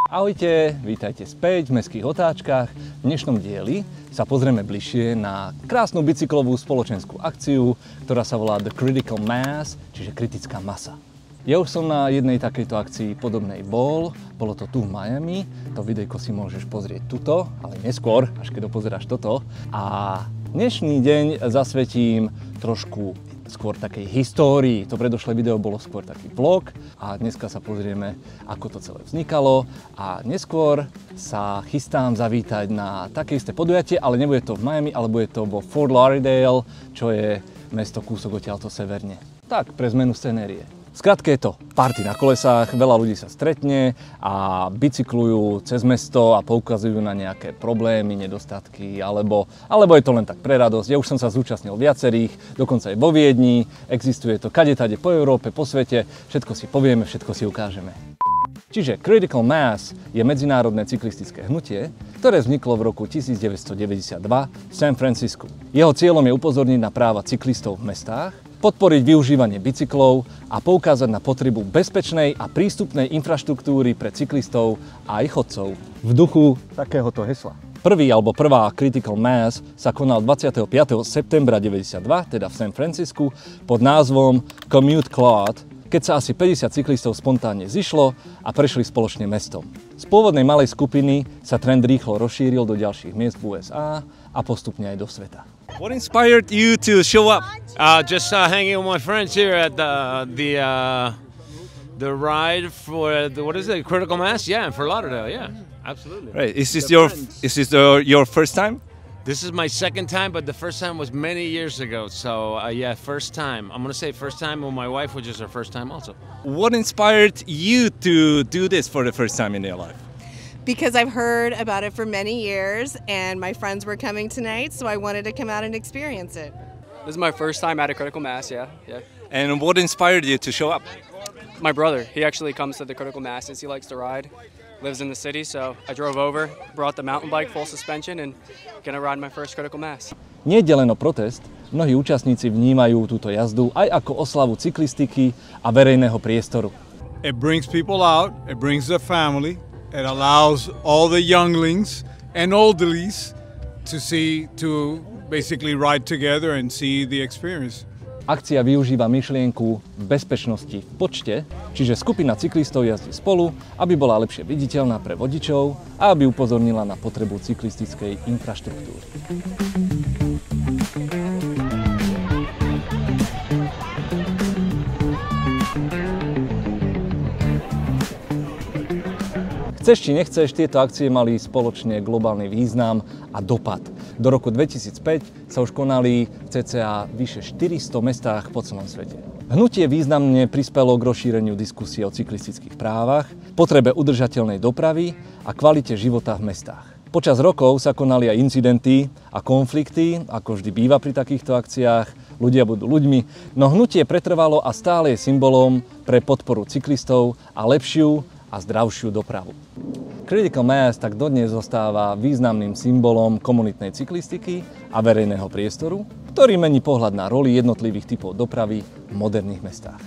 Ahojte, vítajte späť v Mestských otáčkach. V dnešnom dieli sa pozrieme bližšie na krásnu bicyklovú spoločenskú akciu, ktorá sa volá The Critical Mass, čiže kritická masa. Ja už som na jednej takejto akcii podobnej bolo to tu v Miami. To videjko si môžeš pozrieť tuto, ale neskôr, až keď dopozeráš toto. A dnešný deň zasvetím trošku skôr takej histórii. To predošlé video bolo skôr taký vlog a dneska sa pozrieme, ako to celé vznikalo a neskôr sa chystám zavítať na také isté podujatie, ale nebude to v Miami, ale bude to vo Fort Lauderdale, čo je mesto kúsok odtiaľto severne. Tak, pre zmenu scenérie. Skratke je to party na kolesách, veľa ľudí sa stretne a bicyklujú cez mesto a poukazujú na nejaké problémy, nedostatky, alebo je to len tak pre radosť. Ja už som sa zúčastnil viacerých, dokonca aj vo Viedni, existuje to kadetade po Európe, po svete, všetko si povieme, všetko si ukážeme. Čiže Critical Mass je medzinárodné cyklistické hnutie, ktoré vzniklo v roku 1992 v San Francisku. Jeho cieľom je upozorniť na práva cyklistov v mestách, podporiť využívanie bicyklov a poukázať na potrebu bezpečnej a prístupnej infraštruktúry pre cyklistov a ich chodcov v duchu takéhoto hesla. Prvá Critical Mass sa konal 25. septembra 1992, teda v San Francisku, pod názvom Commute Cloud, keď sa asi 50 cyklistov spontánne zišlo a prešli spoločne mestom. Z pôvodnej malej skupiny sa trend rýchlo rozšíril do ďalších miest v USA a postupne aj do sveta. What inspired you to show up? Just hanging with my friends here at the ride for what is it? Critical Mass? Yeah, for Lauderdale. Yeah, absolutely. Right. Is this your first time? This is my second time, but the first time was many years ago. So yeah, first time. I'm gonna say first time with my wife, which is her first time also. What inspired you to do this for the first time in your life? Because I've heard about it for many years and my friends were coming tonight, so I wanted to come out and experience it. This is my first time at a Critical Mass, yeah. And what inspired you to show up? My brother, he actually comes to the Critical Mass since he likes to ride, lives in the city, so I drove over, brought the mountain bike full suspension and gonna ride my first Critical Mass. Nie je len o protest, mnohí účastníci vnímajú túto jazdu aj ako oslavu cyklistiky a verejného priestoru. It brings people out, it brings their family. It allows all the younglings and oldlies to basically ride together and see the experience. Akcia využíva myšlienku bezpečnosti v počte, čiže skupina cyklistov jazdí spolu, aby bola lepšie viditeľná pre vodičov a aby upozornila na potrebu cyklistickej infraštruktúry. Chceš či nechceš, tieto akcie mali spoločne globálny význam a dopad. Do roku 2005 sa už konali v cca vyše 400 mestách po celom svete. Hnutie významne prispelo k rozšíreniu diskusie o cyklistických právach, potrebe udržateľnej dopravy a kvalite života v mestách. Počas rokov sa konali aj incidenty a konflikty, ako vždy býva pri takýchto akciách, ľudia budú ľuďmi, no hnutie pretrvalo a stále je symbolom pre podporu cyklistov a lepšiu a zdravšiu dopravu. Critical Mass tak dodnes zostáva významným symbolom komunitnej cyklistiky a verejného priestoru, ktorý mení pohľad na roli jednotlivých typov dopravy v moderných mestách.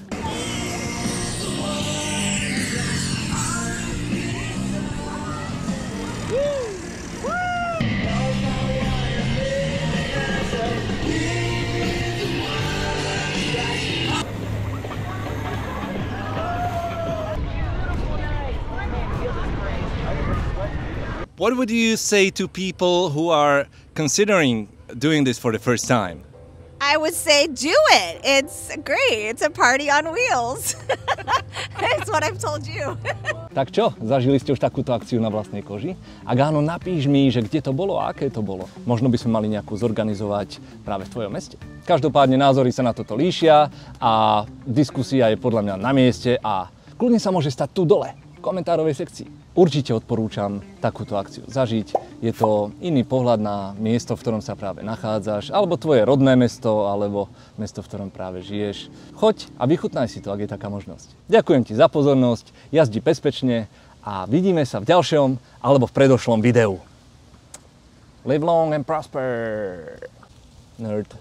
What would you say to people who are considering doing this for the first time? I would say do it. It's great. It's a party on wheels. That's what I've told you. Tak čo, zažili ste už takúto akciu na vlastnej koži? Ak áno, napíš mi, že kde to bolo a aké to bolo. Možno by sme mali nejakú zorganizovať práve v tvojom meste. Každopádne názory sa na toto líšia a diskusia je podľa mňa na mieste a kľudne sa môže stať tu dole, v komentárovej sekcii. Určite odporúčam takúto akciu zažiť. Je to iný pohľad na miesto, v ktorom sa práve nachádzaš, alebo tvoje rodné mesto, alebo mesto, v ktorom práve žiješ. Choď a vychutnaj si to, ak je taká možnosť. Ďakujem ti za pozornosť, jazdi bezpečne a vidíme sa v ďalšom alebo v predošlom videu. Live long and prosper, nerd.